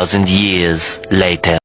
2,000 years later.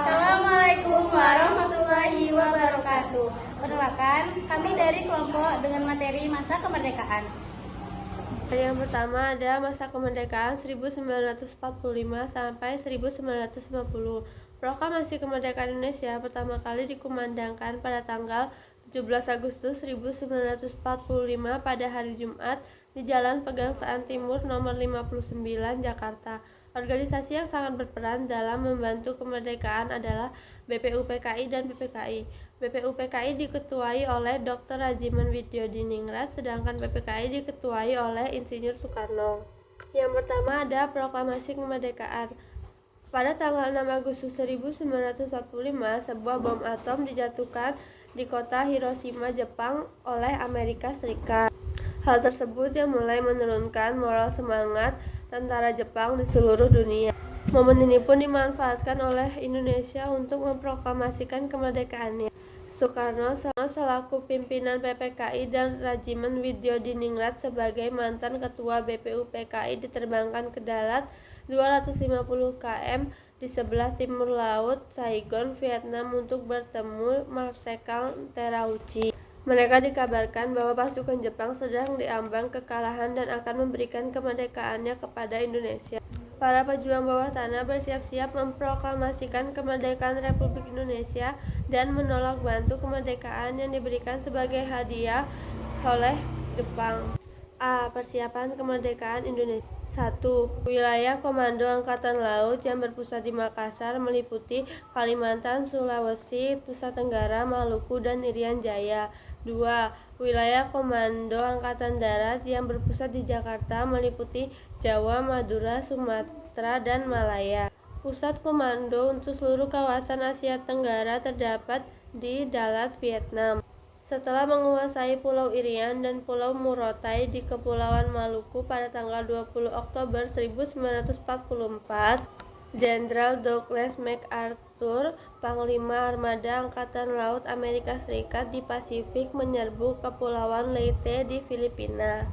Assalamualaikum warahmatullahi wabarakatuh. Perkenalkan, kami dari kelompok dengan materi masa kemerdekaan. Yang pertama ada masa kemerdekaan 1945 sampai 1950. Proklamasi kemerdekaan Indonesia pertama kali dikumandangkan pada tanggal 17 Agustus 1945 pada hari Jumat di Jalan Pegangsaan Timur nomor 59 Jakarta. Organisasi yang sangat berperan dalam membantu kemerdekaan adalah BPUPKI dan PPKI. BPUPKI diketuai oleh Dr. Rajiman Widyodiningrat, sedangkan PPKI diketuai oleh Insinyur Soekarno. Yang pertama ada Proklamasi Kemerdekaan. Pada tanggal 6 Agustus 1945, sebuah bom atom dijatuhkan di kota Hiroshima, Jepang oleh Amerika Serikat. Hal tersebut yang mulai menurunkan moral semangat tentara Jepang di seluruh dunia. Momen ini pun dimanfaatkan oleh Indonesia untuk memproklamasikan kemerdekaannya. Soekarno selaku pimpinan PPKI dan Rajiman Widyodiningrat sebagai mantan ketua BPUPKI diterbangkan ke darat 250 km di sebelah timur laut Saigon, Vietnam untuk bertemu Marsekal Terauchi. Mereka dikabarkan bahwa pasukan Jepang sedang diambang kekalahan dan akan memberikan kemerdekaannya kepada Indonesia. Para pejuang bawah tanah bersiap-siap memproklamasikan kemerdekaan Republik Indonesia dan menolak bantu kemerdekaan yang diberikan sebagai hadiah oleh Jepang. A. Persiapan kemerdekaan Indonesia. 1. Wilayah Komando Angkatan Laut yang berpusat di Makassar meliputi Kalimantan, Sulawesi, Nusa Tenggara, Maluku, dan Irian Jaya. 2. Wilayah Komando Angkatan Darat yang berpusat di Jakarta meliputi Jawa, Madura, Sumatera, dan Malaya. Pusat komando untuk seluruh kawasan Asia Tenggara terdapat di Dalat, Vietnam. Setelah menguasai Pulau Irian dan Pulau Morotai di Kepulauan Maluku pada tanggal 20 Oktober 1944, Jenderal Douglas MacArthur, Panglima Armada Angkatan Laut Amerika Serikat di Pasifik, menyerbu Kepulauan Leyte di Filipina.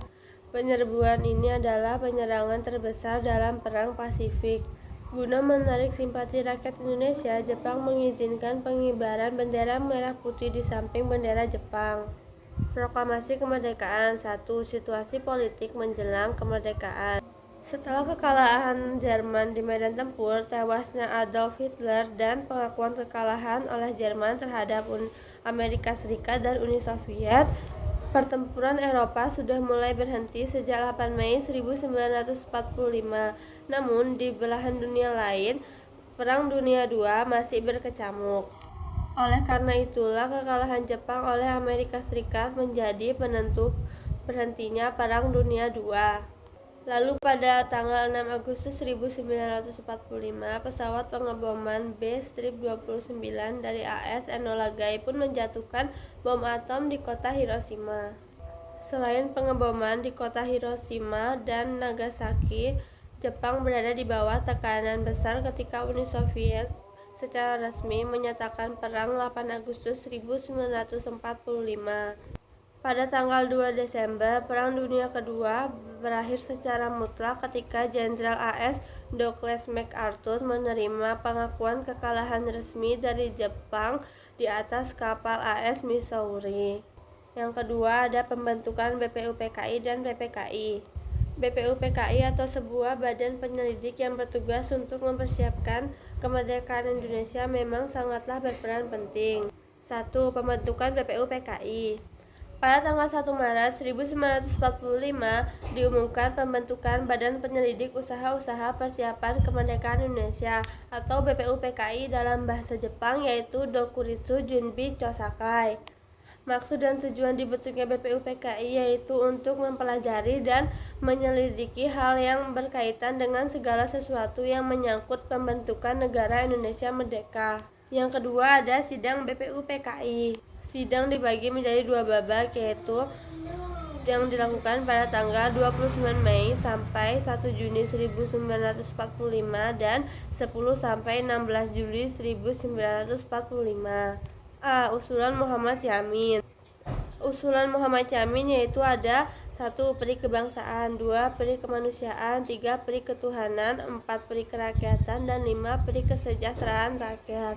Penyerbuan ini adalah penyerangan terbesar dalam Perang Pasifik. Guna menarik simpati rakyat Indonesia, Jepang mengizinkan pengibaran bendera merah putih di samping bendera Jepang. Proklamasi Kemerdekaan. 1. Situasi politik menjelang kemerdekaan. Setelah kekalahan Jerman di medan tempur, tewasnya Adolf Hitler, dan pengakuan kekalahan oleh Jerman terhadap Amerika Serikat dan Uni Soviet, pertempuran Eropa sudah mulai berhenti sejak 8 Mei 1945. Namun, di belahan dunia lain, Perang Dunia II masih berkecamuk. Oleh karena itulah, kekalahan Jepang oleh Amerika Serikat menjadi penentu berhentinya Perang Dunia II. Lalu pada tanggal 6 Agustus 1945, pesawat pengeboman B-29 dari AS Enola Gay pun menjatuhkan bom atom di kota Hiroshima. Selain pengeboman di kota Hiroshima dan Nagasaki, Jepang berada di bawah tekanan besar ketika Uni Soviet secara resmi menyatakan perang 8 Agustus 1945. Pada tanggal 2 Desember, Perang Dunia Kedua berakhir secara mutlak ketika Jenderal AS Douglas MacArthur menerima pengakuan kekalahan resmi dari Jepang di atas kapal AS Missouri. Yang kedua ada pembentukan BPUPKI dan PPKI. BPUPKI atau sebuah badan penyelidik yang bertugas untuk mempersiapkan kemerdekaan Indonesia memang sangatlah berperan penting. 1. Pembentukan BPUPKI. Pada tanggal 1 Maret 1945 diumumkan pembentukan Badan Penyelidik Usaha-Usaha Persiapan Kemerdekaan Indonesia atau BPUPKI dalam bahasa Jepang, yaitu Dokuritsu Junbi Chosakai. Maksud dan tujuan dibentuknya BPUPKI yaitu untuk mempelajari dan menyelidiki hal yang berkaitan dengan segala sesuatu yang menyangkut pembentukan negara Indonesia merdeka. Yang kedua ada sidang BPUPKI. Sidang dibagi menjadi 2 babak, yaitu yang dilakukan pada tanggal 29 Mei sampai 1 Juni 1945 dan 10 sampai 16 Juli 1945. A. Usulan Muhammad Yamin. Usulan Muhammad Yamin yaitu ada 1. Peri kebangsaan, 2. Peri kemanusiaan, 3. Peri ketuhanan, 4. Peri kerakyatan, dan 5. Peri kesejahteraan rakyat.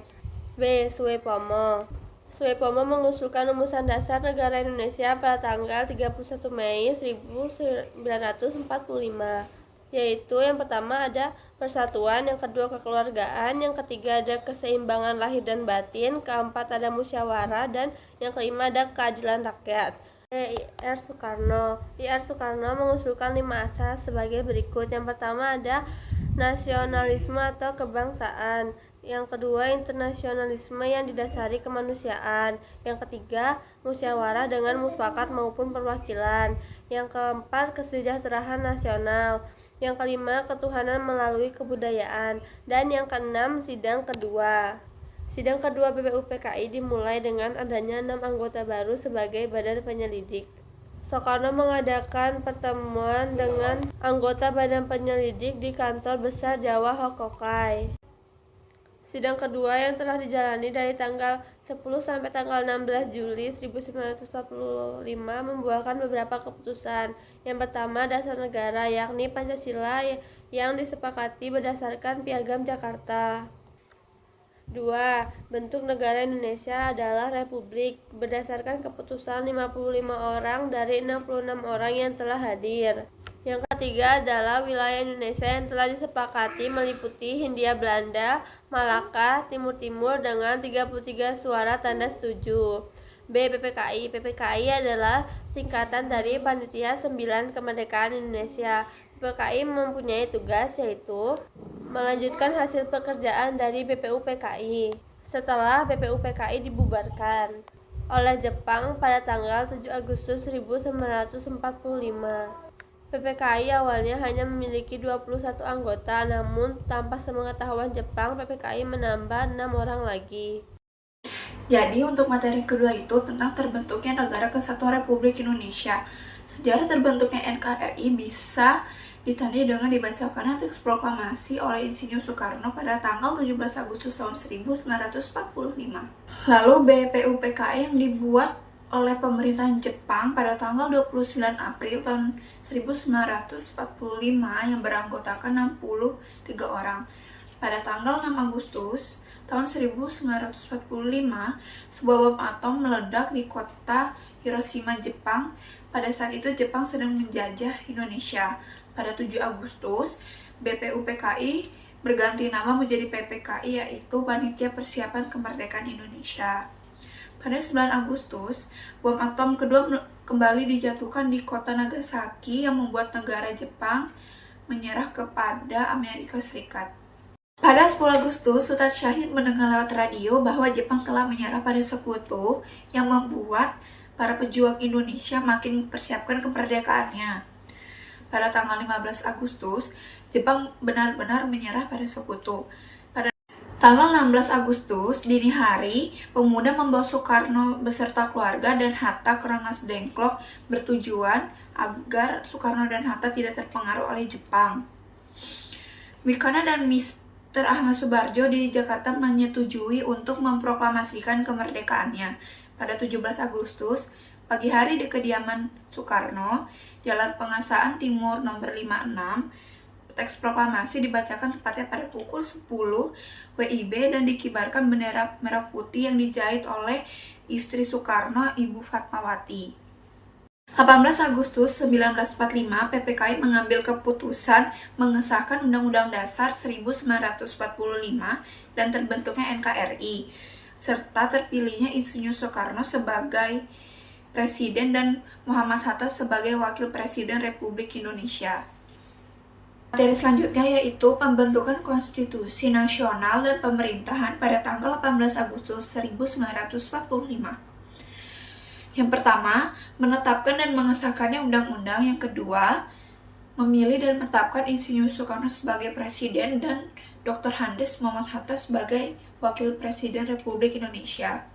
B. Suepomo. Suepomo mengusulkan rumusan dasar negara Indonesia pada tanggal 31 Mei 1945, yaitu yang pertama ada persatuan, yang kedua kekeluargaan, yang ketiga ada keseimbangan lahir dan batin, keempat ada musyawarah, dan yang kelima ada keadilan rakyat. I.R. Soekarno. I.R. Soekarno mengusulkan 5 asas sebagai berikut. Yang pertama ada nasionalisme atau kebangsaan, yang kedua internasionalisme yang didasari kemanusiaan, yang ketiga musyawarah dengan mufakat maupun perwakilan, yang keempat kesejahteraan nasional, yang kelima ketuhanan melalui kebudayaan, dan yang keenam sidang kedua. Sidang kedua BPUPKI dimulai dengan adanya 6 anggota baru sebagai badan penyelidik. Soekarno mengadakan pertemuan dengan anggota badan penyelidik di kantor besar Jawa Hokokai. Sidang kedua yang telah dijalani dari tanggal 10 sampai tanggal 16 Juli 1945 membuahkan beberapa keputusan. Yang pertama, dasar negara, yakni Pancasila yang disepakati berdasarkan Piagam Jakarta. 2. Bentuk negara Indonesia adalah Republik berdasarkan keputusan 55 orang dari 66 orang yang telah hadir. Yang ketiga adalah wilayah Indonesia yang telah disepakati meliputi Hindia Belanda, Malaka, Timur Timur dengan 33 suara tanda setuju. B. PPKI. PPKI adalah singkatan dari Panitia 9 Kemerdekaan Indonesia. PPKI mempunyai tugas yaitu melanjutkan hasil pekerjaan dari BPUPKI setelah BPUPKI dibubarkan oleh Jepang pada tanggal 7 Agustus 1945. PPKI awalnya hanya memiliki 21 anggota, namun tanpa sepengetahuan Jepang, PPKI menambah 6 orang lagi. Jadi untuk materi kedua itu tentang terbentuknya Negara Kesatuan Republik Indonesia. Sejarah terbentuknya NKRI bisa ditandai dengan dibacakannya teks proklamasi oleh Insinyur Soekarno pada tanggal 17 Agustus tahun 1945. Lalu BPUPKI yang dibuat oleh pemerintahan Jepang pada tanggal 29 April tahun 1945 yang beranggotakan 63 orang. Pada tanggal 6 Agustus tahun 1945, sebuah bom atom meledak di kota Hiroshima, Jepang. Pada saat itu Jepang sedang menjajah Indonesia. Pada 7 Agustus, BPUPKI berganti nama menjadi PPKI, yaitu Panitia Persiapan Kemerdekaan Indonesia. Pada 9 Agustus, bom atom kedua kembali dijatuhkan di kota Nagasaki yang membuat negara Jepang menyerah kepada Amerika Serikat. Pada 10 Agustus, Sultan Syahid mendengar lewat radio bahwa Jepang telah menyerah pada Sekutu, yang membuat para pejuang Indonesia makin mempersiapkan kemerdekaannya. Pada tanggal 15 Agustus, Jepang benar-benar menyerah pada Sekutu. Tanggal 16 Agustus, dini hari, pemuda membawa Soekarno beserta keluarga dan Hatta ke Rengas Dengklok bertujuan agar Soekarno dan Hatta tidak terpengaruh oleh Jepang. Wikana dan Mr. Ahmad Subarjo di Jakarta menyetujui untuk memproklamasikan kemerdekaannya. Pada 17 Agustus, pagi hari di kediaman Soekarno, Jalan Pengasaan Timur nomor 56, teks proklamasi dibacakan tepatnya pada pukul 10 WIB dan dikibarkan bendera merah putih yang dijahit oleh istri Soekarno, Ibu Fatmawati. 18 Agustus 1945, PPKI mengambil keputusan mengesahkan Undang-Undang Dasar 1945 dan terbentuknya NKRI, serta terpilihnya Insinyur Soekarno sebagai Presiden dan Muhammad Hatta sebagai Wakil Presiden Republik Indonesia. Materi selanjutnya yaitu pembentukan Konstitusi Nasional dan Pemerintahan pada tanggal 18 Agustus 1945. Yang pertama, menetapkan dan mengesahkannya undang-undang. Yang kedua, memilih dan menetapkan Insinyur Soekarno sebagai Presiden dan Dr. Andes Muhammad Hatta sebagai Wakil Presiden Republik Indonesia.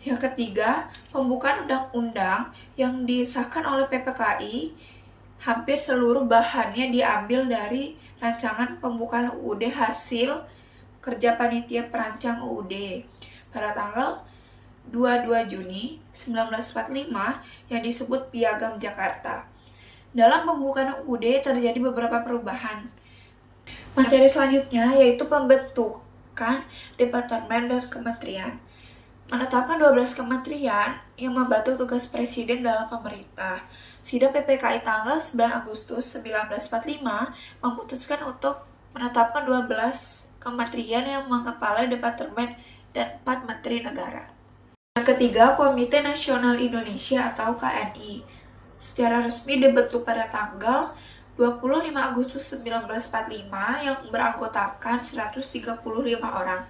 Yang ketiga, pembukaan undang-undang yang disahkan oleh PPKI. Hampir seluruh bahannya diambil dari rancangan pembukaan UUD hasil kerja panitia perancang UUD pada tanggal 22 Juni 1945 yang disebut Piagam Jakarta. Dalam pembukaan UUD terjadi beberapa perubahan. Materi selanjutnya yaitu pembentukan departemen dan kementerian. Menetapkan 12 kementerian yang membantu tugas presiden dalam pemerintah. Sidang PPKI tanggal 9 Agustus 1945 memutuskan untuk menetapkan 12 kementerian yang mengepalai departemen dan 4 menteri negara. Yang ketiga, Komite Nasional Indonesia atau KNI. Secara resmi dibentuk pada tanggal 25 Agustus 1945 yang beranggotakan 135 orang.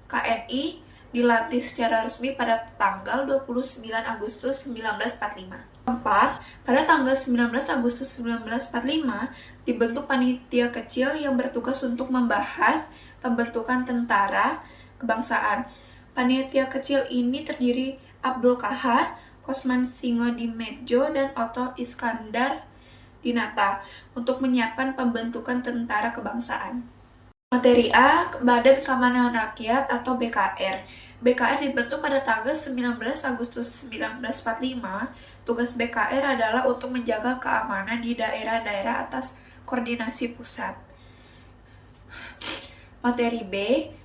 KNI dilantik secara resmi pada tanggal 29 Agustus 1945. Keempat, pada tanggal 19 Agustus 1945 dibentuk panitia kecil yang bertugas untuk membahas pembentukan tentara kebangsaan. Panitia kecil ini terdiri Abdul Kahar, Kosman Singodimedjo, dan Otto Iskandar Dinata untuk menyiapkan pembentukan tentara kebangsaan. Materi A, Badan Keamanan Rakyat atau BKR. BKR dibentuk pada tanggal 19 Agustus 1945. Tugas BKR adalah untuk menjaga keamanan di daerah-daerah atas koordinasi pusat. Materi B,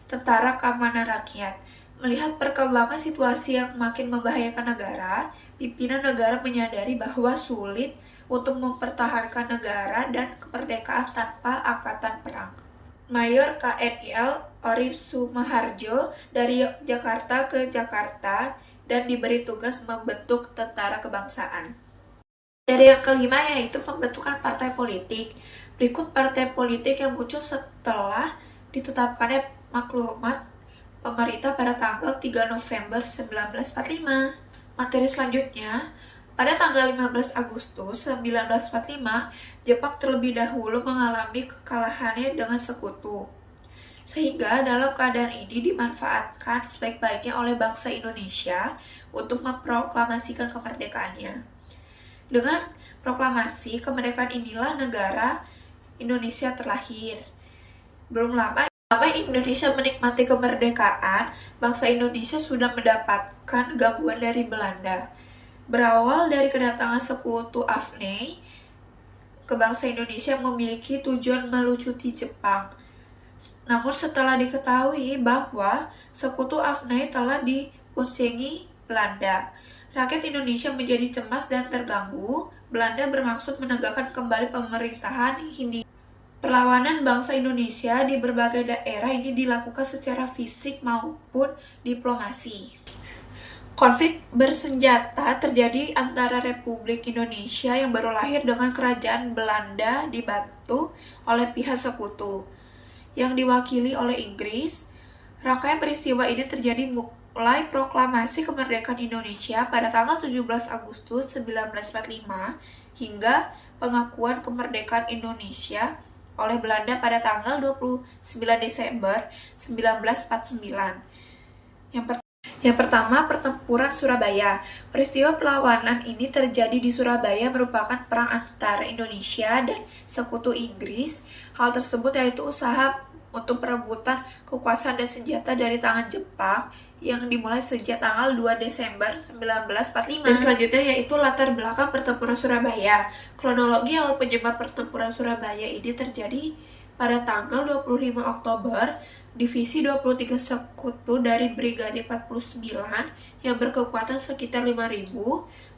Tentara Keamanan Rakyat. Melihat perkembangan situasi yang makin membahayakan negara, pimpinan negara menyadari bahwa sulit untuk mempertahankan negara dan kemerdekaan tanpa angkatan perang. Mayor KNIL Orif Sumaharjo dari Jakarta ke Jakarta dan diberi tugas membentuk tentara kebangsaan. Materi yang kelima yaitu pembentukan partai politik. Berikut partai politik yang muncul setelah ditetapkannya maklumat pemerintah pada tanggal 3 November 1945. Materi selanjutnya, pada tanggal 15 Agustus 1945, Jepang terlebih dahulu mengalami kekalahannya dengan sekutu. Sehingga dalam keadaan ini dimanfaatkan sebaik-baiknya oleh bangsa Indonesia untuk memproklamasikan kemerdekaannya. Dengan proklamasi kemerdekaan inilah negara Indonesia terlahir. Belum lama Indonesia menikmati kemerdekaan, bangsa Indonesia sudah mendapatkan gangguan dari Belanda. Berawal dari kedatangan sekutu Afne ke bangsa Indonesia memiliki tujuan melucuti Jepang. Namun setelah diketahui bahwa sekutu Afne telah dipuncengi Belanda, rakyat Indonesia menjadi cemas dan terganggu. Belanda bermaksud menegakkan kembali pemerintahan Hindia. Perlawanan bangsa Indonesia di berbagai daerah ini dilakukan secara fisik maupun diplomasi. Konflik bersenjata terjadi antara Republik Indonesia yang baru lahir dengan kerajaan Belanda dibantu oleh pihak sekutu yang diwakili oleh Inggris. Rangkaian peristiwa ini terjadi mulai proklamasi kemerdekaan Indonesia pada tanggal 17 Agustus 1945 hingga pengakuan kemerdekaan Indonesia oleh Belanda pada tanggal 29 Desember 1949. Yang pertama, pertempuran Surabaya. Peristiwa perlawanan ini terjadi di Surabaya merupakan perang antara Indonesia dan sekutu Inggris. Hal tersebut yaitu usaha untuk perebutan kekuasaan dan senjata dari tangan Jepang yang dimulai sejak tanggal 2 Desember 1945. Dan selanjutnya yaitu latar belakang pertempuran Surabaya. Kronologi awal penyebab pertempuran Surabaya ini terjadi pada tanggal 25 Oktober. Divisi 23 Sekutu dari Brigade 49 yang berkekuatan sekitar 5.000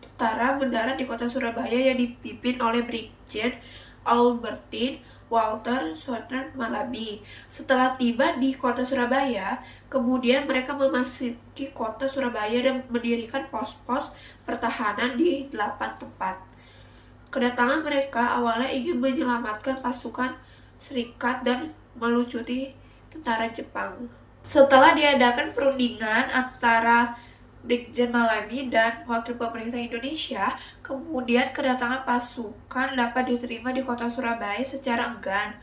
tentara mendarat di kota Surabaya yang dipimpin oleh Brigjen Albertin Walter Soetner Malabi. Setelah tiba di kota Surabaya, kemudian mereka memasuki kota Surabaya dan mendirikan pos-pos pertahanan di 8 tempat. Kedatangan mereka awalnya ingin menyelamatkan pasukan Serikat dan melucuti tentara Jepang. Setelah diadakan perundingan antara Brigjen Malami dan Wakil Pemerintah Indonesia kemudian kedatangan pasukan dapat diterima di kota Surabaya secara enggan.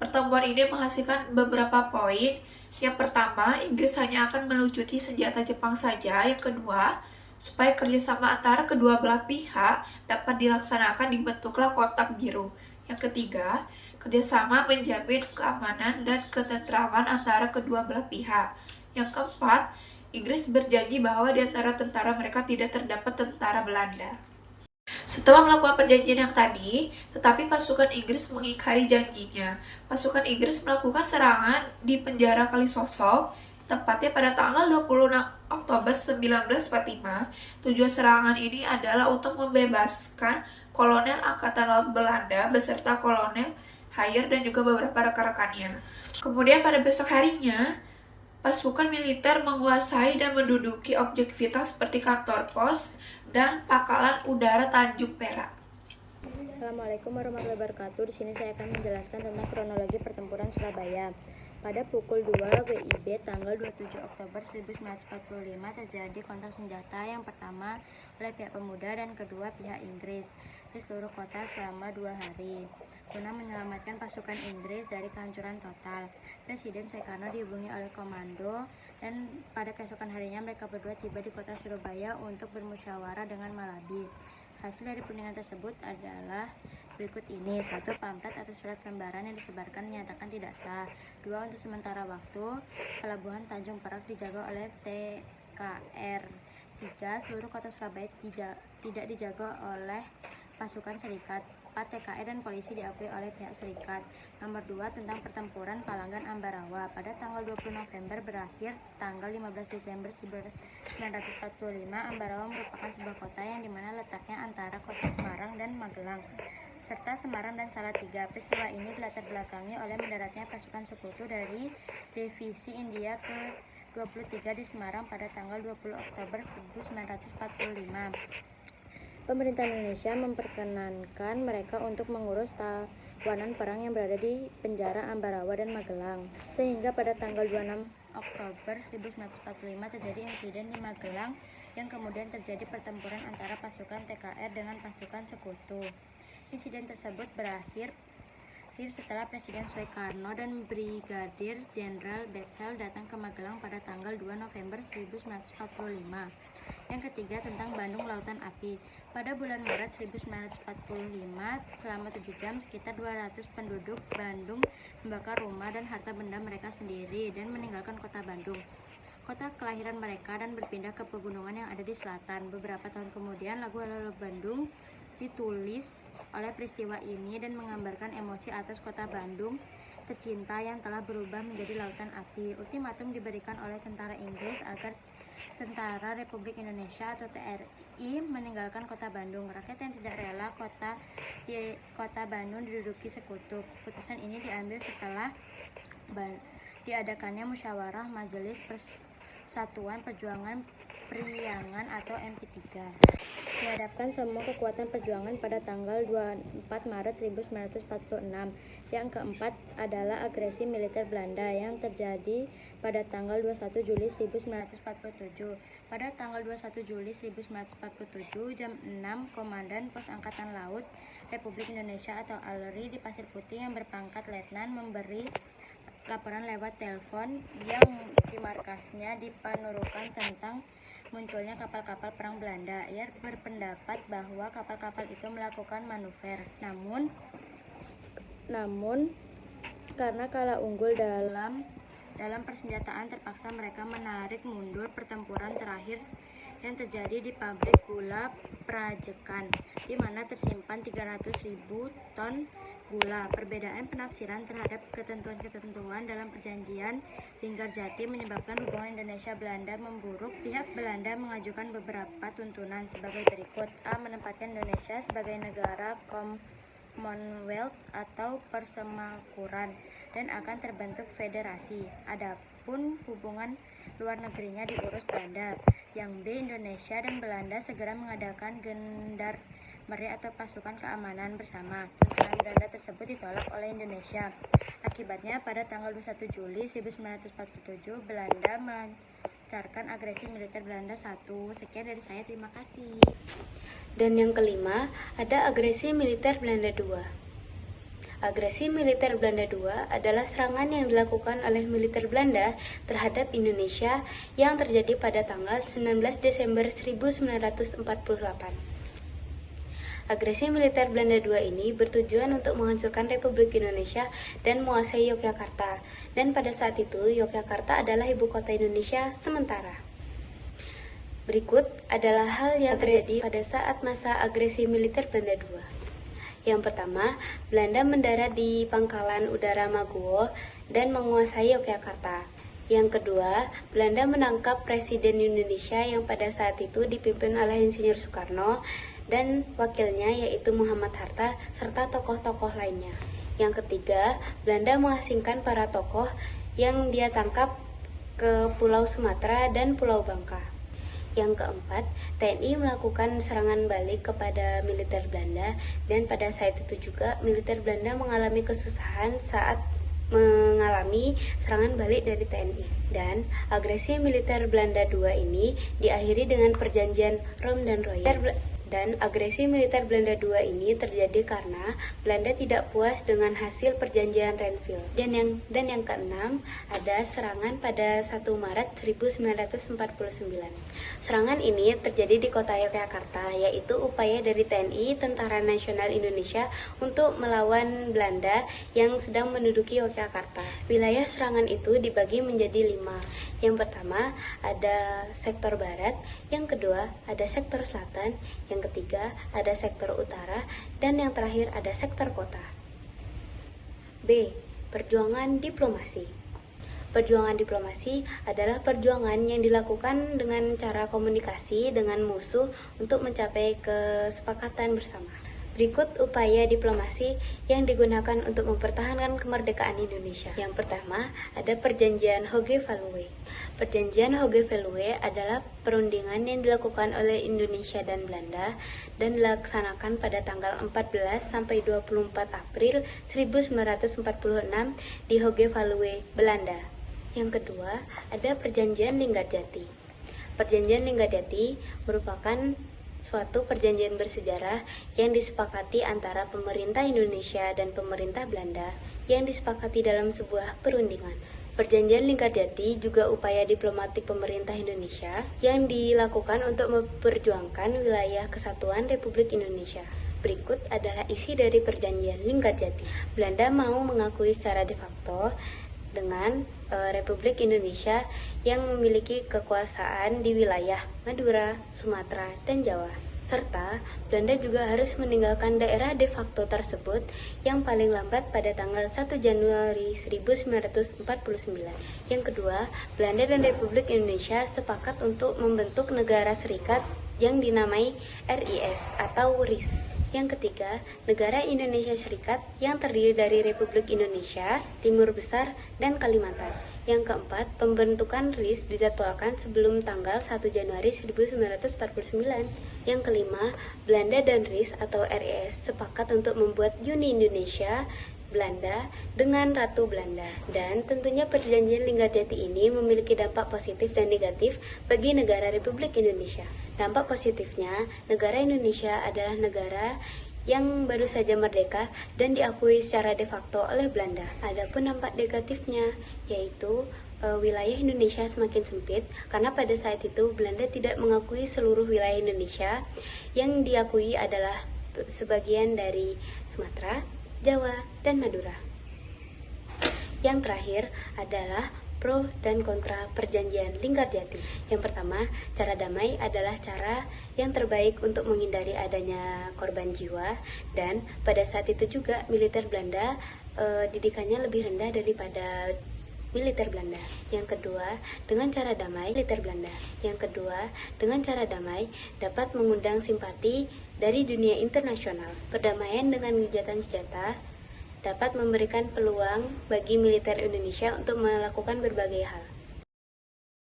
Pertemuan ini menghasilkan beberapa poin. Yang pertama, Inggris hanya akan melucuti senjata Jepang saja. Yang kedua, supaya kerjasama antara kedua belah pihak dapat dilaksanakan dibentuklah kotak biru. Yang ketiga, kerjasama menjamin keamanan dan ketentraman antara kedua belah pihak. Yang keempat, Inggris berjanji bahwa di antara tentara mereka tidak terdapat tentara Belanda. Setelah melakukan perjanjian yang tadi, tetapi pasukan Inggris mengingkari janjinya. Pasukan Inggris melakukan serangan di penjara Kalisosok, tepatnya pada tanggal 26 Oktober 1945. Tujuan serangan ini adalah untuk membebaskan kolonel Angkatan Laut Belanda beserta kolonel Hayer dan juga beberapa rekan-rekannya. Kemudian pada besok harinya, pasukan militer menguasai dan menduduki objek vital seperti kantor pos dan pangkalan udara Tanjung Perak. Assalamualaikum warahmatullahi wabarakatuh. Di sini saya akan menjelaskan tentang kronologi pertempuran Surabaya. Pada pukul 2 WIB tanggal 27 Oktober 1945 terjadi kontak senjata yang pertama oleh pihak pemuda dan kedua pihak Inggris di seluruh kota selama 2 hari guna menyelamatkan pasukan Inggris dari kehancuran total. Presiden Soekarno dihubungi oleh komando dan pada keesokan harinya mereka berdua tiba di kota Surabaya untuk bermusyawarah dengan Malami. Hasil dari perundingan tersebut adalah berikut ini. 1. Pamflet atau surat lembaran yang disebarkan menyatakan tidak sah. 2. Untuk sementara waktu, pelabuhan Tanjung Perak dijaga oleh TKR. 3. Seluruh kota Surabaya tidak dijaga oleh pasukan serikat. 4. TKR dan polisi diakui oleh pihak serikat. Nomor 2. Tentang pertempuran Palanggan Ambarawa. Pada tanggal 20 November berakhir tanggal 15 Desember 1945, Ambarawa merupakan sebuah kota yang dimana letaknya antara kota Semarang dan Magelang, serta Semarang dan Salatiga. Peristiwa ini dilatar belakangi oleh mendaratnya pasukan sekutu dari Divisi India ke-23 di Semarang pada tanggal 20 Oktober 1945. Pemerintah Indonesia memperkenankan mereka untuk mengurus tawanan perang yang berada di penjara Ambarawa dan Magelang. Sehingga pada tanggal 26 Oktober 1945 terjadi insiden di Magelang yang kemudian terjadi pertempuran antara pasukan TKR dengan pasukan sekutu. Insiden tersebut berakhir setelah Presiden Soekarno dan Brigadir Jenderal Bethel datang ke Magelang pada tanggal 2 November 1945. Yang ketiga, tentang Bandung Lautan Api. Pada bulan Maret 1945, selama 7 jam, sekitar 200 penduduk Bandung membakar rumah dan harta benda mereka sendiri dan meninggalkan kota Bandung, kota kelahiran mereka, dan berpindah ke pegunungan yang ada di selatan. Beberapa tahun kemudian, lagu Halo Bandung ditulis oleh peristiwa ini dan menggambarkan emosi atas kota Bandung tercinta yang telah berubah menjadi lautan api. Ultimatum diberikan oleh tentara Inggris agar Tentara Republik Indonesia atau TRI meninggalkan kota Bandung. Rakyat yang tidak rela kota Bandung diduduki sekutu. Keputusan ini diambil setelah diadakannya musyawarah Majelis Persatuan Perjuangan Priangan atau MP3. Dihadapkan semua kekuatan perjuangan pada tanggal 24 Maret 1946. Yang keempat adalah agresi militer Belanda yang terjadi pada tanggal 21 Juli 1947. Pada tanggal 21 Juli 1947 jam 6, Komandan Pos Angkatan Laut Republik Indonesia atau ALRI di Pasir Putih yang berpangkat letnan memberi laporan lewat telepon yang di markasnya di Panurukan tentang munculnya kapal-kapal perang Belanda. Ia berpendapat bahwa kapal-kapal itu melakukan manuver. Namun karena kalah unggul dalam persenjataan, terpaksa mereka menarik mundur. Pertempuran terakhir yang terjadi di pabrik gula Prajekan, di mana tersimpan 300.000 ton gula. Perbedaan penafsiran terhadap ketentuan-ketentuan dalam perjanjian Linggarjati menyebabkan hubungan Indonesia-Belanda memburuk. Pihak Belanda mengajukan beberapa tuntunan sebagai berikut. A. Menempatkan Indonesia sebagai negara Commonwealth atau persemakmuran dan akan terbentuk federasi. Adapun hubungan luar negerinya diurus Belanda. Yang B. Indonesia dan Belanda segera mengadakan gendarmeri atau pasukan keamanan bersama. Tuntunan Belanda tersebut ditolak oleh Indonesia. Akibatnya pada tanggal 21 Juli 1947 Belanda melancarkan agresi militer Belanda 1. Sekian dari saya, terima kasih. Dan yang kelima, ada agresi militer Belanda 2. Agresi militer Belanda II adalah serangan yang dilakukan oleh militer Belanda terhadap Indonesia yang terjadi pada tanggal 19 Desember 1948. Agresi militer Belanda II ini bertujuan untuk menghancurkan Republik Indonesia dan menguasai Yogyakarta. Dan pada saat itu, Yogyakarta adalah ibu kota Indonesia sementara. Berikut adalah hal yang terjadi pada saat masa agresi militer Belanda II. Yang pertama, Belanda mendarat di Pangkalan Udara Maguwo dan menguasai Yogyakarta. Yang kedua, Belanda menangkap Presiden Indonesia yang pada saat itu dipimpin oleh Insinyur Soekarno dan wakilnya yaitu Muhammad Hatta serta tokoh-tokoh lainnya. Yang ketiga, Belanda mengasingkan para tokoh yang dia tangkap ke Pulau Sumatera dan Pulau Bangka. Yang keempat, TNI melakukan serangan balik kepada militer Belanda dan pada saat itu juga militer Belanda mengalami kesusahan saat mengalami serangan balik dari TNI. Dan agresi militer Belanda II ini diakhiri dengan perjanjian Rom dan Royan. Dan agresi militer Belanda II ini terjadi karena Belanda tidak puas dengan hasil perjanjian Renville. Dan yang keenam, ada serangan pada 1 Maret 1949. Serangan ini terjadi di kota Yogyakarta, yaitu upaya dari TNI Tentara Nasional Indonesia untuk melawan Belanda yang sedang menduduki Yogyakarta. Wilayah serangan itu dibagi menjadi 5. Yang pertama ada sektor barat, yang kedua ada sektor selatan, yang ketiga ada sektor utara, dan yang terakhir ada sektor kota. B. Perjuangan diplomasi. Perjuangan diplomasi adalah perjuangan yang dilakukan dengan cara komunikasi dengan musuh untuk mencapai kesepakatan bersama. Berikut upaya diplomasi yang digunakan untuk mempertahankan kemerdekaan Indonesia. Yang pertama, ada Perjanjian Hoge-Veluwe. Perjanjian Hoge-Veluwe adalah perundingan yang dilakukan oleh Indonesia dan Belanda dan dilaksanakan pada tanggal 14 sampai 24 April 1946 di Hoge-Veluwe, Belanda. Yang kedua, ada Perjanjian Linggarjati. Perjanjian Linggarjati merupakan suatu perjanjian bersejarah yang disepakati antara pemerintah Indonesia dan pemerintah Belanda yang disepakati dalam sebuah perundingan. Perjanjian Linggarjati juga upaya diplomatik pemerintah Indonesia yang dilakukan untuk memperjuangkan wilayah kesatuan Republik Indonesia. Berikut adalah isi dari Perjanjian Linggarjati. Belanda mau mengakui secara de facto dengan Republik Indonesia yang memiliki kekuasaan di wilayah Madura, Sumatera, dan Jawa. Serta Belanda juga harus meninggalkan daerah de facto tersebut yang paling lambat pada tanggal 1 Januari 1949. Yang kedua, Belanda dan Republik Indonesia sepakat untuk membentuk negara serikat yang dinamai RIS atau RIS. Yang ketiga, negara Indonesia Serikat yang terdiri dari Republik Indonesia, Timur Besar, dan Kalimantan. Yang keempat, pembentukan RIS dijadwalkan sebelum tanggal 1 Januari 1949. Yang kelima, Belanda dan RIS atau RIS sepakat untuk membuat Uni Indonesia Belanda dengan Ratu Belanda. Dan tentunya perjanjian Linggarjati ini memiliki dampak positif dan negatif bagi negara Republik Indonesia. Dampak positifnya, negara Indonesia adalah negara yang baru saja merdeka dan diakui secara de facto oleh Belanda. Adapun dampak negatifnya, yaitu wilayah Indonesia semakin sempit karena pada saat itu Belanda tidak mengakui seluruh wilayah Indonesia. Yang diakui adalah sebagian dari Sumatera, Jawa, dan Madura. Yang terakhir adalah pro dan kontra perjanjian Linggarjati. Yang pertama, cara damai adalah cara yang terbaik untuk menghindari adanya korban jiwa, dan pada saat itu juga militer Belanda didikannya lebih rendah daripada militer Belanda. Yang kedua, dengan cara damai militer Belanda. Yang kedua, dengan cara damai dapat mengundang simpati dari dunia internasional. Perdamaian dengan gencatan senjata dapat memberikan peluang bagi militer Indonesia untuk melakukan berbagai hal.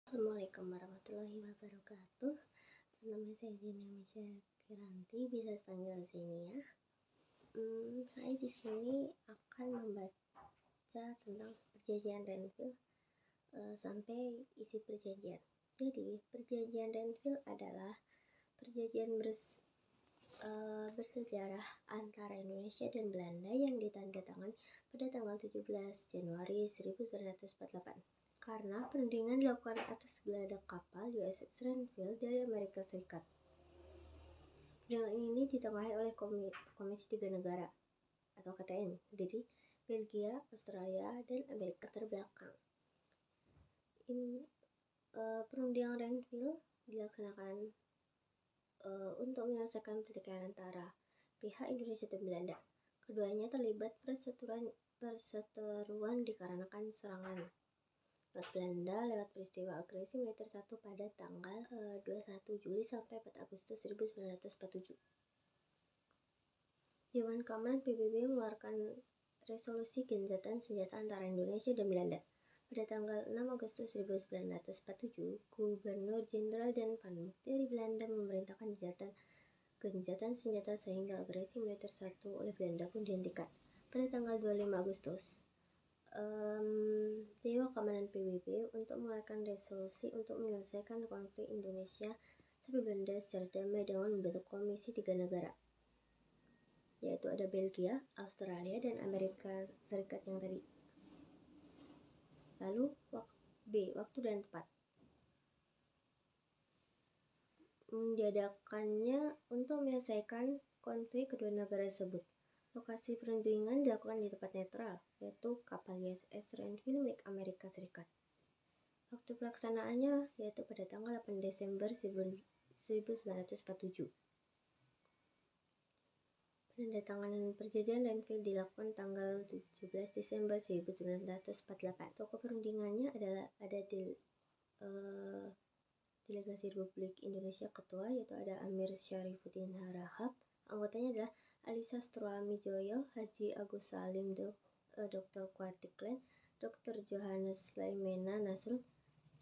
Assalamualaikum warahmatullahi wabarakatuh. Nama saya Zina Kiranti, bisa panggil sini ya. Saya di sini akan membaca tentang perjanjian Renville sampai isi perjanjian. Jadi perjanjian Renville adalah perjanjian bersejarah antara Indonesia dan Belanda yang ditandatangani pada tanggal 17 Januari 1948. Karena perundingan dilakukan atas geladak kapal USS Renville dari Amerika Serikat. Perundingan ini ditengahi oleh Komisi Tiga Negara atau KTN, jadi Belgia, Australia, dan Amerika terbelakang. Perundingan Renville dilaksanakan untuk menyelesaikan pertikaian antara pihak Indonesia dan Belanda. Keduanya terlibat perseteruan dikarenakan serangan lewat Belanda lewat peristiwa agresi militer 1 pada tanggal 21 Juli sampai 4 Agustus 1947. Dewan Keamanan PBB mengeluarkan resolusi gencatan senjata antara Indonesia dan Belanda. Pada tanggal 6 Agustus 1947, Gubernur Jenderal dan Panmuk dari Belanda memerintahkan gencatan senjata sehingga agresi militer 1 oleh Belanda pun dihentikan. Pada tanggal 25 Agustus, Dewan Keamanan PBB untuk mengeluarkan resolusi untuk menyelesaikan konflik Indonesia sampai Belanda secara damai dengan membentuk Komisi Tiga Negara, yaitu ada Belgia, Australia, dan Amerika Serikat yang tadi. Lalu waktu dan tempat. Diadakannya untuk menyelesaikan konflik kedua negara tersebut. Lokasi perundingan dilakukan di tempat netral, yaitu kapal USS Renville milik Amerika Serikat. Waktu pelaksanaannya yaitu pada tanggal 8 Desember 1947. Penandatanganan perjanjian Renville dilakukan tanggal 17 Desember 1948. Tokoh perundingannya ada delegasi Republik Indonesia ketua, yaitu ada Amir Syarifuddin Harahap. Anggotanya adalah Ali Sastroamidjojo, Haji Agus Salim, Dr. Kwatiklen, Dr. Johannes Laimena Nasrud.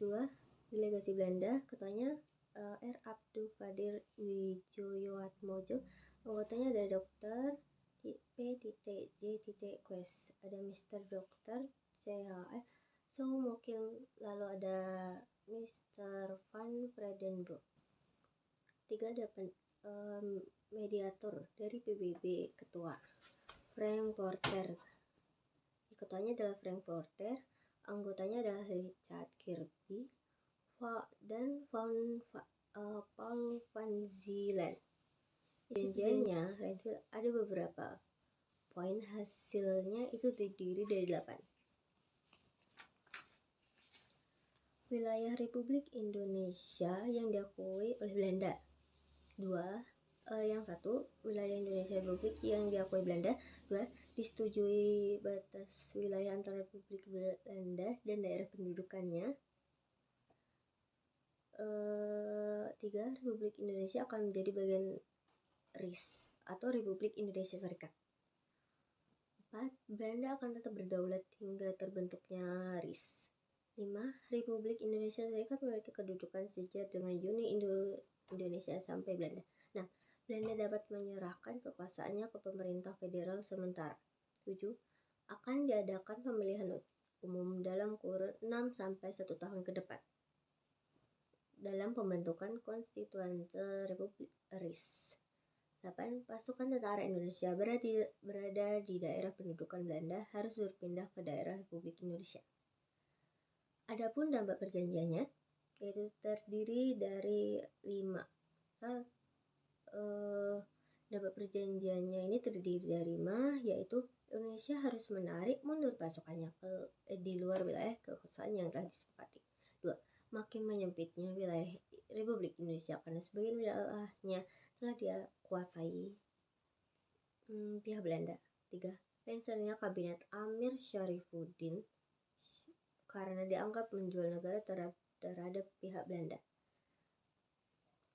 2. Delegasi Belanda, ketuanya R. Abdul Qadir Wijoyoatmojo. Anggotanya ada Dr. P.J. Quest, ada Mr. Dr. CHF Soumukil, lalu ada Mr. Van Vredenbroek. 3. Ada mediator dari PBB, ketua Frank Porter. Ketuanya adalah Frank Porter, anggotanya adalah Richard Kirby dan Paul van Zeeland. Perjanjiannya Renville ada beberapa poin, hasilnya itu terdiri dari 8. Wilayah Republik Indonesia yang diakui oleh Belanda. 2. Yang 1, wilayah Indonesia Republik yang diakui Belanda. 2. Disetujui batas wilayah antara Republik Belanda dan daerah pendudukannya. 3. Republik Indonesia akan menjadi bagian RIS atau Republik Indonesia Serikat. 4. Belanda akan tetap berdaulat hingga terbentuknya RIS. 5. Republik Indonesia Serikat memiliki kedudukan sejajar dengan Uni Indonesia sampai Belanda. 6. Belanda dapat menyerahkan kekuasaannya ke pemerintah federal sementara. 7. Akan diadakan pemilihan umum dalam kurun 6-1 tahun ke depan dalam pembentukan konstituante Republik RIS. 8. Pasukan tentara Indonesia berada di daerah pendudukan Belanda harus berpindah ke daerah Republik Indonesia. Adapun dampak perjanjiannya yaitu terdiri dari 5. Dampak perjanjiannya ini terdiri dari 5, yaitu Indonesia harus menarik mundur pasukannya di luar wilayah kekuasaan yang telah disepakati. 2. Makin menyempitnya wilayah Republik Indonesia karena sebagian wilayahnya telah dikuasai pihak Belanda. 3. Lengsernya kabinet Amir Syarifuddin karena dianggap menjual negara terhadap pihak Belanda.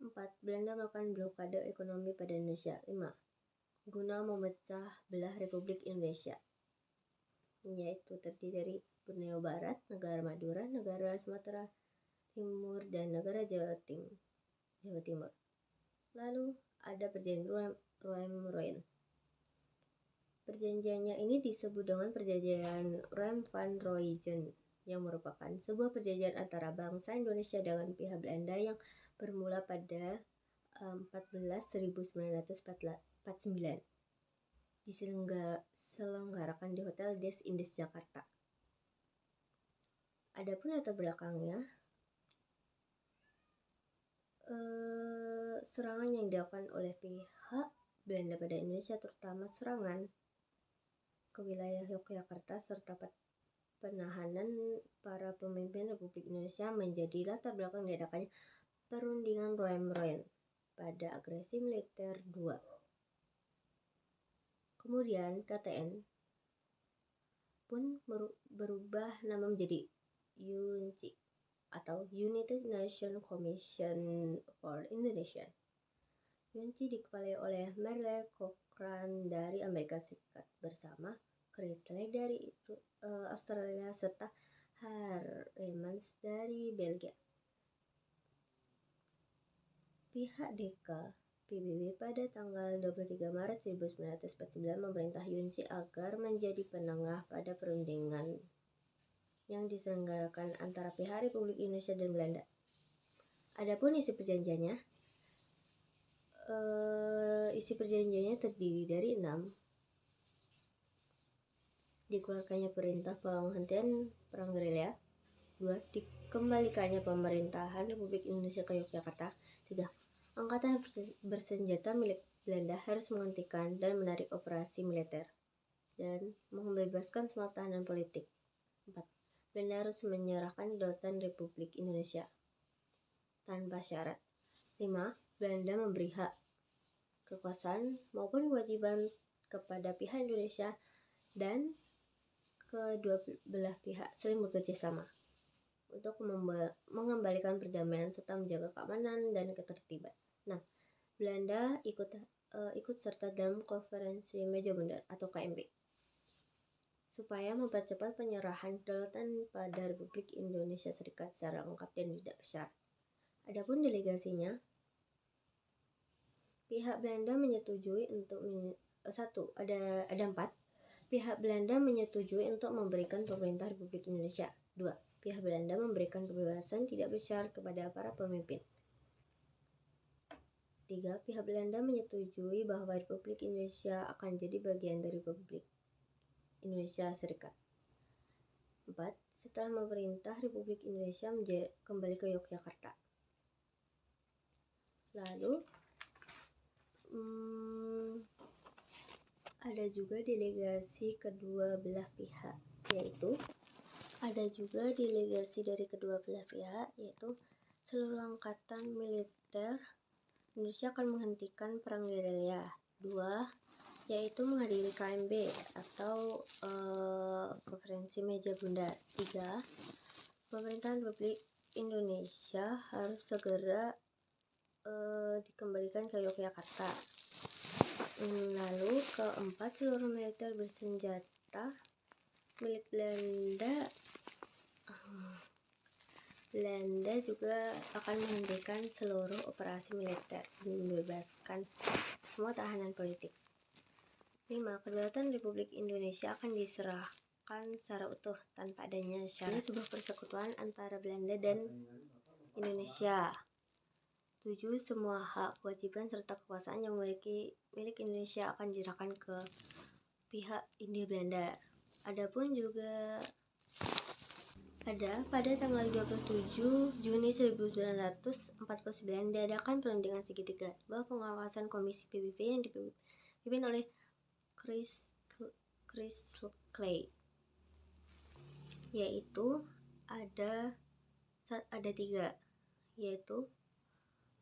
4. Belanda melakukan blokade ekonomi pada Indonesia. 5. Guna memecah belah Republik Indonesia, yaitu terdiri dari Borneo Barat, negara Madura, negara Sumatera Timur, dan negara Jawa Timur. Lalu ada perjanjian Roem-Royen. Perjanjiannya ini disebut dengan perjanjian Roem van Rooijen yang merupakan sebuah perjanjian antara bangsa Indonesia dengan pihak Belanda yang bermula pada 1949 diselenggarakan di Hotel Des Indes Jakarta. Adapun latar belakangnya, serangan yang dilakukan oleh pihak Belanda pada Indonesia, terutama serangan ke wilayah Yogyakarta serta penahanan para pemimpin Republik Indonesia menjadi latar belakang diadakannya perundingan Roem-Roen pada agresi militer 2. Kemudian KTN pun berubah nama menjadi UNC atau United Nations Commission for Indonesia. UNC dikepalai oleh Merle Cochrane dari Amerika Serikat bersama Critchley dari Australia serta Haremans dari Belgia. Pihak DK PBB pada tanggal 23 Maret 1949 memerintah UNC agar menjadi penengah pada perundingan yang diselenggarakan antara pihak Republik Indonesia dan Belanda. Adapun isi perjanjiannya terdiri dari 6. Dikeluarkannya perintah penghentian perang gerilya. 2. Dikembalikannya pemerintahan Republik Indonesia ke Yogyakarta. 3. Angkatan bersenjata milik Belanda harus menghentikan dan menarik operasi militer dan membebaskan semua tahanan politik. 4. Belanda harus menyerahkan Kedaulatan Republik Indonesia tanpa syarat. 5. Belanda memberi hak, kekuasaan maupun kewajiban kepada pihak Indonesia dan kedua belah pihak saling bekerja sama untuk mengembalikan perdamaian serta menjaga keamanan dan ketertiban. 6. Belanda ikut serta dalam konferensi meja bundar atau KMB supaya mempercepat penyerahan kedaulatan pada Republik Indonesia Serikat secara lengkap dan tidak bersyarat. Adapun delegasinya, pihak Belanda menyetujui untuk 4. Pihak Belanda menyetujui untuk memberikan pemerintah Republik Indonesia. 2. Pihak Belanda memberikan kebebasan tidak bersyarat kepada para pemimpin. 3. Pihak Belanda menyetujui bahwa Republik Indonesia akan jadi bagian dari Republik Indonesia Serikat. 4. Setelah memerintah Republik Indonesia kembali ke Yogyakarta. Lalu ada juga delegasi kedua belah pihak, yaitu seluruh angkatan militer Indonesia akan menghentikan perang gerilya. 2. Yaitu menghadiri KMB atau konferensi meja bundar. 3. Pemerintahan Republik Indonesia harus segera dikembalikan ke Yogyakarta. Lalu keempat, seluruh militer bersenjata milik Belanda juga akan menghentikan seluruh operasi militer dan membebaskan semua tahanan politik. 5. Kedaulatan Republik Indonesia akan diserahkan secara utuh tanpa adanya syarat sebuah persekutuan antara Belanda dan Indonesia. 7. Semua hak, kewajiban serta kekuasaan yang milik Indonesia akan diserahkan ke pihak Hindia Belanda. Adapun juga pada tanggal 27 Juni 1949 diadakan perundingan segitiga bawah pengawasan Komisi PBB yang dipimpin oleh Critchley, yaitu ada 3, yaitu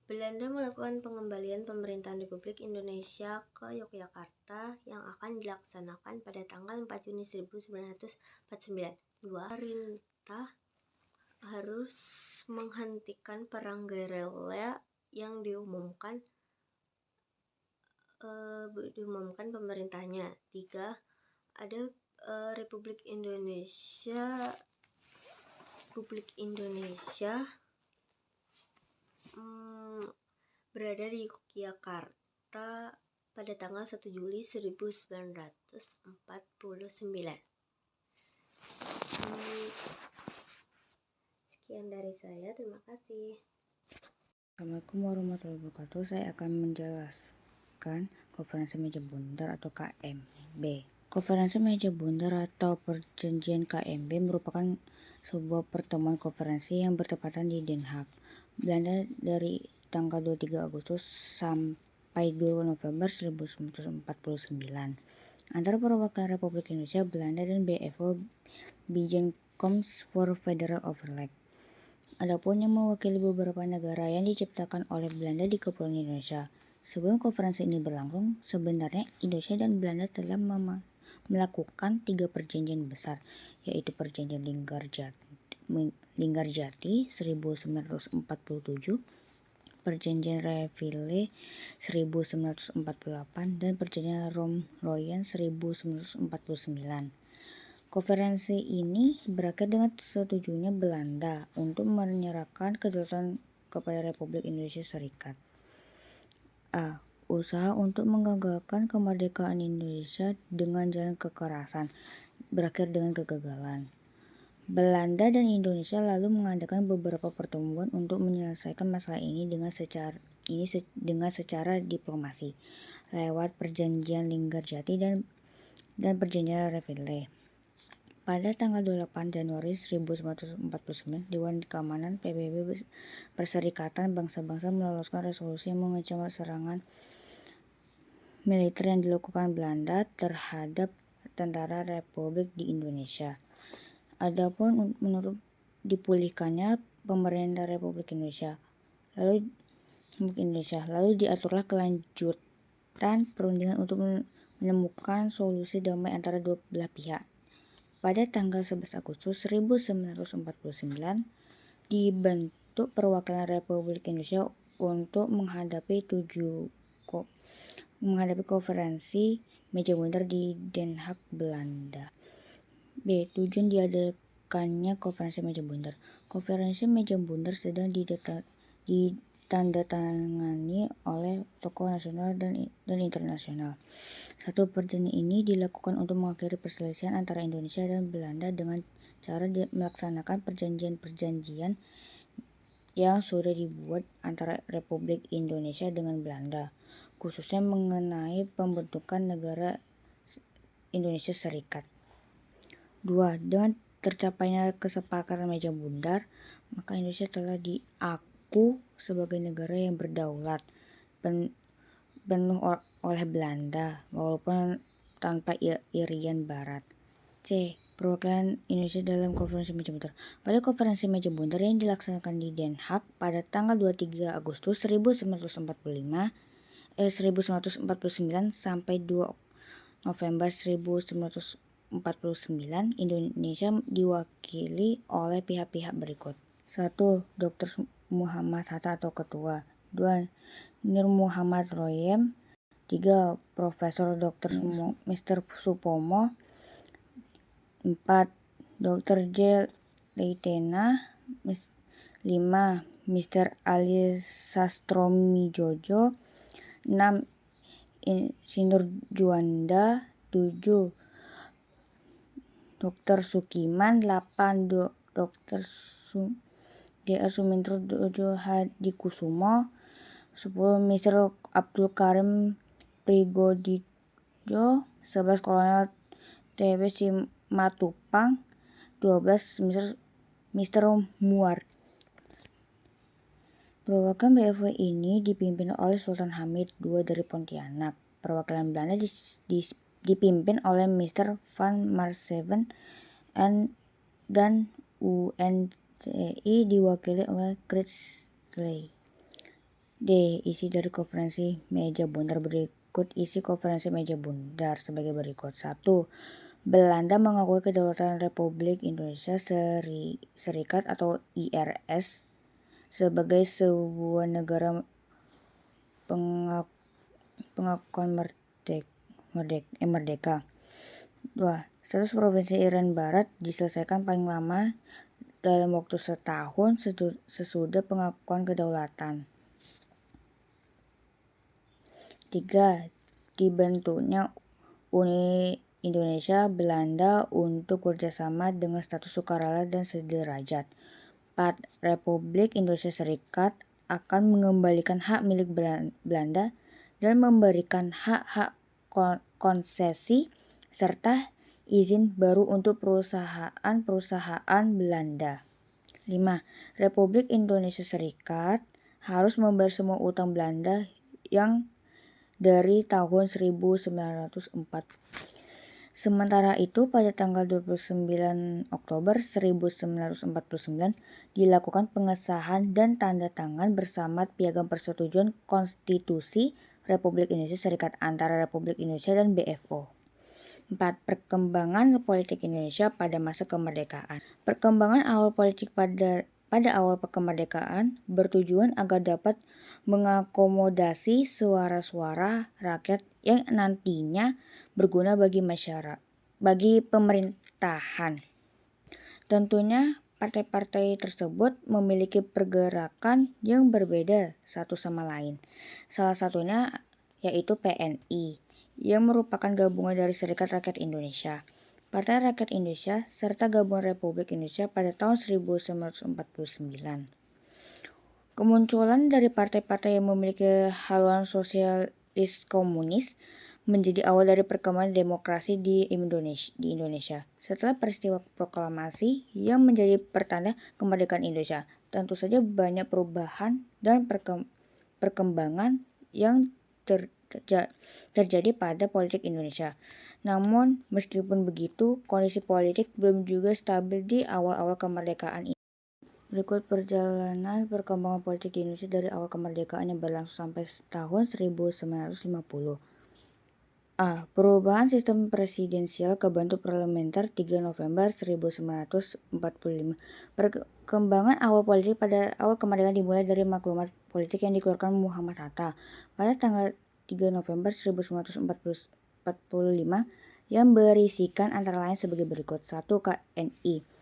Belanda melakukan pengembalian pemerintahan Republik Indonesia ke Yogyakarta yang akan dilaksanakan pada tanggal 4 Juni 1949. 2. Pemerintah harus menghentikan perang gerilya yang diumumkan pemerintahnya. 3. Ada Republik Indonesia berada di Yogyakarta pada tanggal 1 Juli 1949. Sekian dari saya, terima kasih. Assalamualaikum warahmatullahi wabarakatuh. Saya akan menjelaskan konferensi meja bundar atau KMB. Konferensi meja bundar atau perjanjian KMB merupakan sebuah pertemuan konferensi yang bertepatan di Den Haag, Belanda dari tanggal 23 Agustus sampai 2 November 1949 antara perwakilan Republik Indonesia, Belanda, dan BFO Bijeenkomst for Federal Overleg. Adapun yang mewakili beberapa negara yang diciptakan oleh Belanda di Kepulauan Indonesia. Sebelum konferensi ini berlangsung, sebenarnya Indonesia dan Belanda telah melakukan 3 perjanjian besar, yaitu Perjanjian Linggarjati 1947, Perjanjian Reville 1948, dan Perjanjian Rom-Royan 1949. Konferensi ini berakhir dengan setujunya Belanda untuk menyerahkan kedaulatan kepada Republik Indonesia Serikat. A. Usaha untuk menggagalkan kemerdekaan Indonesia dengan jalan kekerasan berakhir dengan kegagalan. Belanda dan Indonesia lalu mengadakan beberapa pertemuan untuk menyelesaikan masalah ini dengan secara diplomasi lewat Perjanjian Linggarjati dan Perjanjian Reville. Pada tanggal 28 Januari 1949, Dewan Keamanan PBB Perserikatan Bangsa-Bangsa meloloskan resolusi yang mengecam serangan militer yang dilakukan Belanda terhadap tentara Republik di Indonesia. Adapun menurut dipulihkannya pemerintah Republik Indonesia, lalu diaturlah kelanjutan perundingan untuk menemukan solusi damai antara dua belah pihak. Pada tanggal 11 Agustus 1949 dibentuk perwakilan Republik Indonesia untuk menghadapi konferensi meja bundar di Den Haag, Belanda. B. Tujuan diadakannya konferensi meja bundar. Konferensi meja bundar sedang ditandatangani oleh tokoh nasional dan internasional. Satu perjanjian ini dilakukan untuk mengakhiri perselisihan antara Indonesia dan Belanda dengan cara melaksanakan perjanjian-perjanjian yang sudah dibuat antara Republik Indonesia dengan Belanda, khususnya mengenai pembentukan negara Indonesia Serikat. 2. Dengan tercapainya kesepakatan meja bundar, maka Indonesia telah diaku sebagai negara yang berdaulat penuh oleh Belanda, walaupun tanpa irian Barat. C. Perwakilan Indonesia dalam konferensi meja bundar. Pada konferensi meja bundar yang dilaksanakan di Den Haag pada tanggal 23 Agustus 1949 sampai 2 November 1949, Indonesia diwakili oleh pihak-pihak berikut. 1. Dr. Muhammad Hatta atau Ketua. 2. Nur Muhammad Royem. 3. Profesor Dr. Mr. Supomo. 4. Dr. J. Leitena. 5. Mr. Ali Sastromijojo. 6. Insinyur Juanda. 7. Dr. Sukiman. 8. Dr. Dr. Sumintro Hadikusumo. 10. Mr. Abdul Karim Prigodjo. 11. Kolonel T.W. Simatupang. 12. Mr. Muar. Perwakilan BFW ini dipimpin oleh Sultan Hamid II dari Pontianak. Perwakilan Belanda dipimpin oleh Mr. van Marszeven dan UNCI diwakili oleh Christley. D. Isi dari konferensi meja bundar. Berikut isi konferensi meja bundar sebagai berikut. 1. Belanda mengakui kedaulatan Republik Indonesia Serikat atau IRS sebagai sebuah negara pengakuan merdeka. 2. Status Provinsi Irian Barat diselesaikan paling lama dalam waktu setahun sesudah pengakuan kedaulatan. 3. Dibentuknya Uni Indonesia Belanda untuk kerjasama dengan status sukarela dan sederajat. 4. 4. Republik Indonesia Serikat akan mengembalikan hak milik Belanda dan memberikan hak-hak konsesi serta izin baru untuk perusahaan-perusahaan Belanda. 5. Republik Indonesia Serikat harus membayar semua utang Belanda yang dari tahun 1904. Sementara itu, pada tanggal 29 Oktober 1949 dilakukan pengesahan dan tanda tangan bersama Piagam Persetujuan Konstitusi Republik Indonesia Serikat antara Republik Indonesia dan BFO. 4. Perkembangan politik Indonesia pada masa kemerdekaan. Perkembangan awal politik pada awal kemerdekaan bertujuan agar dapat mengakomodasi suara-suara rakyat yang nantinya berguna bagi pemerintahan. Tentunya partai-partai tersebut memiliki pergerakan yang berbeda satu sama lain. Salah satunya yaitu PNI, yang merupakan gabungan dari Serikat Rakyat Indonesia, Partai Rakyat Indonesia, serta Gabungan Republik Indonesia pada tahun 1949. Kemunculan dari partai-partai yang memiliki haluan sosialis komunis menjadi awal dari perkembangan demokrasi di Indonesia. Setelah peristiwa proklamasi yang menjadi pertanda kemerdekaan Indonesia, tentu saja banyak perubahan dan perkembangan yang terjadi pada politik Indonesia. Namun, meskipun begitu, kondisi politik belum juga stabil di awal-awal kemerdekaan ini. Berikut perjalanan perkembangan politik di Indonesia dari awal kemerdekaan yang berlangsung sampai tahun 1950. A. Perubahan sistem presidensial ke bentuk parlementer 3 November 1945. Perkembangan awal politik pada awal kemerdekaan dimulai dari maklumat politik yang dikeluarkan Muhammad Hatta pada tanggal 3 November 1945 yang berisikan antara lain sebagai berikut. 1. KNI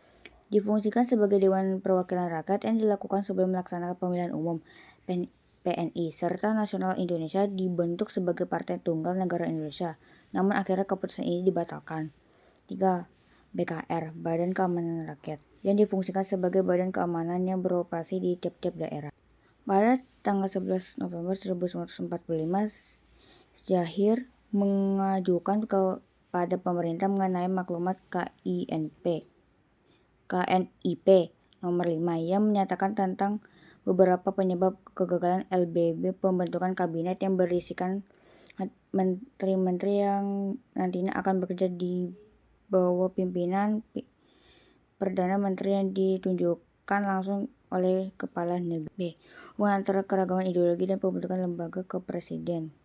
difungsikan sebagai Dewan Perwakilan Rakyat yang dilakukan sebelum melaksanakan pemilihan umum. PNI serta Nasional Indonesia dibentuk sebagai Partai Tunggal Negara Indonesia, namun akhirnya keputusan ini dibatalkan. 3. BKR, Badan Keamanan Rakyat, yang difungsikan sebagai badan keamanan yang beroperasi di tiap-tiap daerah. Pada tanggal 11 November 1945, Zahir mengajukan kepada pemerintah mengenai maklumat KNIP nomor 5 yang menyatakan tentang beberapa penyebab kegagalan LBB pembentukan kabinet yang berisikan menteri-menteri yang nantinya akan bekerja di bawah pimpinan Perdana Menteri yang ditunjukkan langsung oleh kepala negeri. B. Hubungan antara keragaman ideologi dan pembentukan lembaga kepresidenan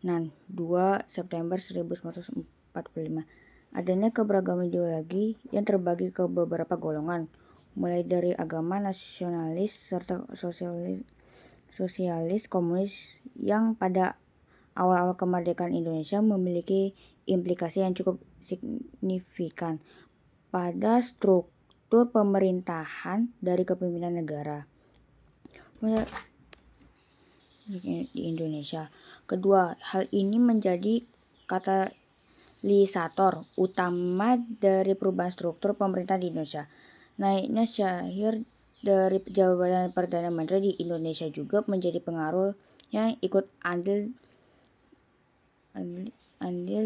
2 September 1945. Adanya keberagaman ideologi yang terbagi ke beberapa golongan, mulai dari agama, nasionalis, serta sosialis komunis yang pada awal-awal kemerdekaan Indonesia memiliki implikasi yang cukup signifikan pada struktur pemerintahan dari kepemimpinan negara di Indonesia. Kedua, hal ini menjadi katalisator utama dari perubahan struktur pemerintahan di Indonesia. Naiknya Zahir dari jabatan Perdana Menteri di Indonesia juga menjadi pengaruh yang ikut andil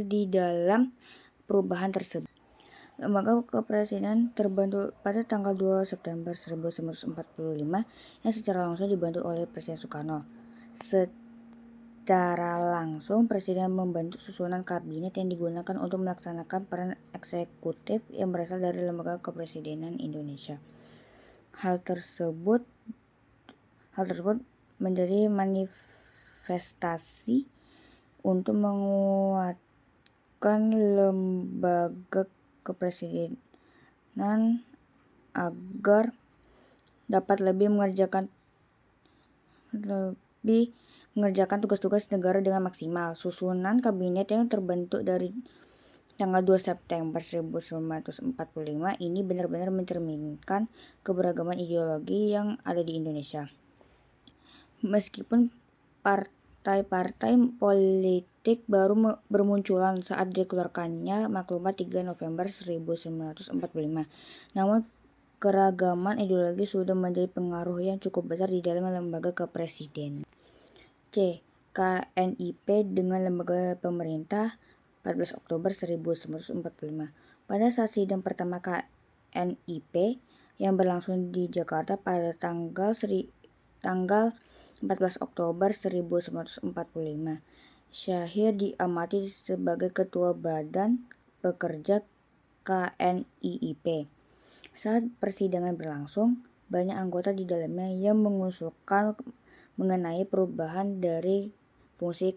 di dalam perubahan tersebut. Lembaga kepresidenan terbentuk pada tanggal 2 September 1945 yang secara langsung dibantu oleh Presiden Soekarno. Secara langsung, Presiden membentuk susunan kabinet yang digunakan untuk melaksanakan peran eksekutif yang berasal dari Lembaga Kepresidenan Indonesia. Hal tersebut menjadi manifestasi untuk menguatkan lembaga kepresidenan agar dapat lebih mengerjakan tugas-tugas negara dengan maksimal. Susunan kabinet yang terbentuk dari tanggal 2 September 1945 ini benar-benar mencerminkan keberagaman ideologi yang ada di Indonesia. Meskipun partai-partai politik baru bermunculan saat dikeluarkannya maklumat 3 November 1945, namun keragaman ideologi sudah menjadi pengaruh yang cukup besar di dalam lembaga kepresiden. C. KNIP dengan lembaga pemerintah 14 Oktober 1945. Pada saat sidang pertama KNIP yang berlangsung di Jakarta pada tanggal 14 Oktober 1945, Syahir diamati sebagai ketua Badan Pekerja KNIP. Saat persidangan berlangsung, banyak anggota di dalamnya yang mengusulkan mengenai perubahan dari fungsi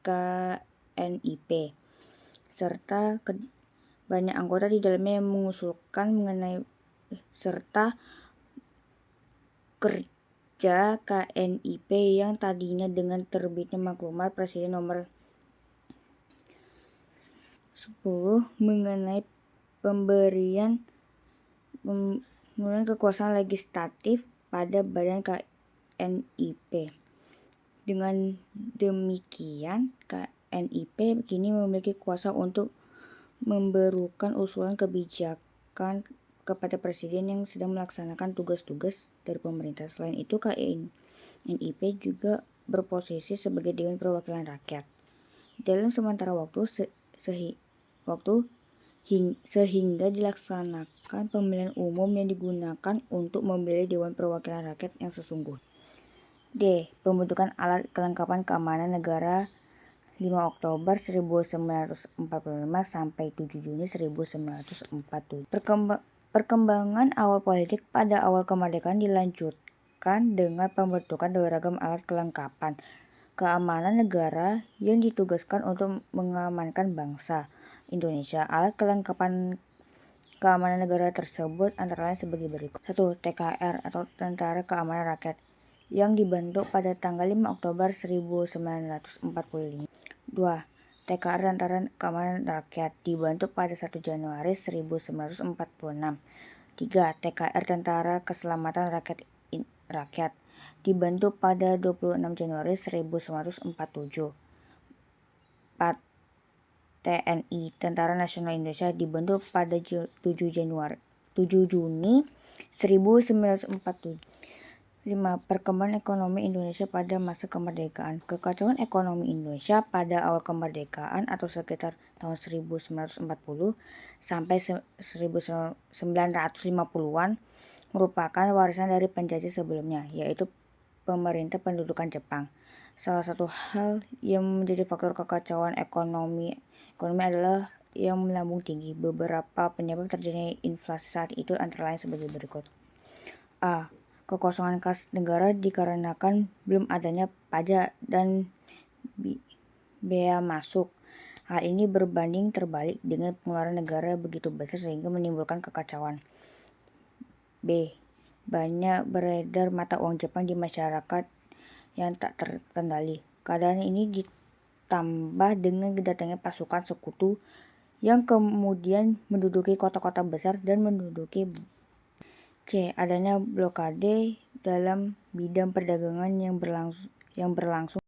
KNIP, serta banyak anggota di dalamnya yang mengusulkan mengenai kerja KNIP yang tadinya dengan terbitnya maklumat Presiden nomor 10 mengenai pemberian kekuasaan legislatif pada badan KNIP. Dengan demikian, KNIP kini memiliki kuasa untuk memberikan usulan kebijakan kepada presiden yang sedang melaksanakan tugas-tugas dari pemerintah. Selain itu, KNIP juga berposisi sebagai Dewan Perwakilan Rakyat. Dalam sementara waktu sehingga dilaksanakan pemilihan umum yang digunakan untuk memilih Dewan Perwakilan Rakyat yang sesungguhnya. D. Pembentukan alat kelengkapan keamanan negara 5 Oktober 1945 sampai 7 Juni 1947. Perkembangan awal politik pada awal kemerdekaan dilanjutkan dengan pembentukan beragam alat kelengkapan keamanan negara yang ditugaskan untuk mengamankan bangsa Indonesia. Alat kelengkapan keamanan negara tersebut antara lain sebagai berikut. 1. TKR atau Tentara Keamanan Rakyat yang dibentuk pada tanggal 5 Oktober 1945. 2. TKR Tentara Keamanan Rakyat dibentuk pada 1 Januari 1946. 3. TKR Tentara Keselamatan Rakyat dibentuk pada 26 Januari 1947. 4. TNI Tentara Nasional Indonesia dibentuk pada 7 Juni 1947. 5. Perkembangan ekonomi Indonesia pada masa kemerdekaan. Kekacauan ekonomi Indonesia pada awal kemerdekaan atau sekitar tahun 1940 sampai 1950-an merupakan warisan dari penjajah sebelumnya, yaitu pemerintah pendudukan Jepang. Salah satu hal yang menjadi faktor kekacauan ekonomi adalah yang melambung tinggi. Beberapa penyebab terjadinya inflasi saat itu antara lain sebagai berikut. A. Kekosongan kas negara dikarenakan belum adanya pajak dan bea masuk. Hal ini berbanding terbalik dengan pengeluaran negara begitu besar sehingga menimbulkan kekacauan. B. Banyak beredar mata uang Jepang di masyarakat yang tak terkendali. Keadaan ini ditambah dengan kedatangan pasukan sekutu yang kemudian menduduki kota-kota besar dan menduduki. C. Adanya blokade dalam bidang perdagangan yang berlangsung